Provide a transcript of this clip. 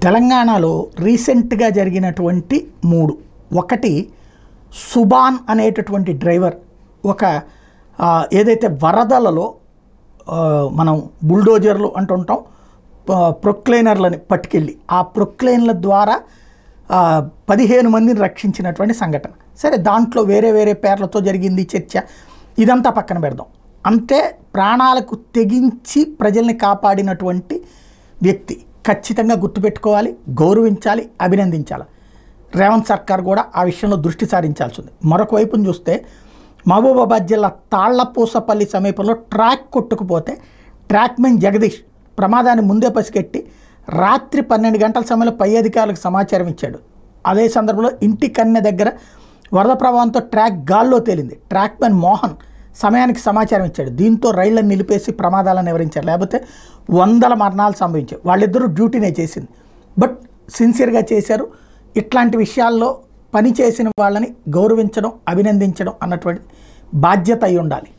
తెలంగాణలో రీసెంట్గా జరిగినటువంటి 3 ఒకటి సుబాన్ అనేటటువంటి డ్రైవర్ ఒక ఏదైతే వరదలలో మనం బుల్డోజర్లు అంటుంటాం ప్రొక్లైనర్లని పట్టుకెళ్ళి ఆ ప్రొక్లైన్ల ద్వారా 15 మందిని రక్షించినటువంటి సంఘటన. సరే, దాంట్లో వేరే వేరే పేర్లతో జరిగింది చర్చ, ఇదంతా పక్కన పెడదాం. అంటే ప్రాణాలకు తెగించి ప్రజల్ని కాపాడినటువంటి వ్యక్తి ఖచ్చితంగా గుర్తుపెట్టుకోవాలి, గౌరవించాలి, అభినందించాలి. రేవంత్ సర్కార్ కూడా ఆ విషయంలో దృష్టి సారించాల్సి ఉంది. మరొక వైపును చూస్తే మహబూబాబాద్ జిల్లా తాళ్లపూసపల్లి సమీపంలో ట్రాక్ కొట్టుకుపోతే ట్రాక్మెన్ జగదీష్ ప్రమాదాన్ని ముందే పసిగట్టి రాత్రి 12 గంటల సమయంలో పై అధికారులకు సమాచారం ఇచ్చాడు. అదే సందర్భంలో ఇంటి కన్నె దగ్గర వరద ప్రభావంతో ట్రాక్ గాల్లో తేలింది. ట్రాక్మెన్ మోహన్ సమయానికి సమాచారం ఇచ్చాడు. దీంతో రైళ్లను నిలిపేసి ప్రమాదాలను నివారించారు, లేకపోతే 100 మరణాలు సంభవించాయి. వాళ్ళిద్దరూ డ్యూటీనే చేసింది, బట్ సిన్సియర్గా చేశారు. ఇట్లాంటి విషయాల్లో పని చేసిన వాళ్ళని గౌరవించడం, అభినందించడం అన్నటువంటి బాధ్యత అయి ఉండాలి.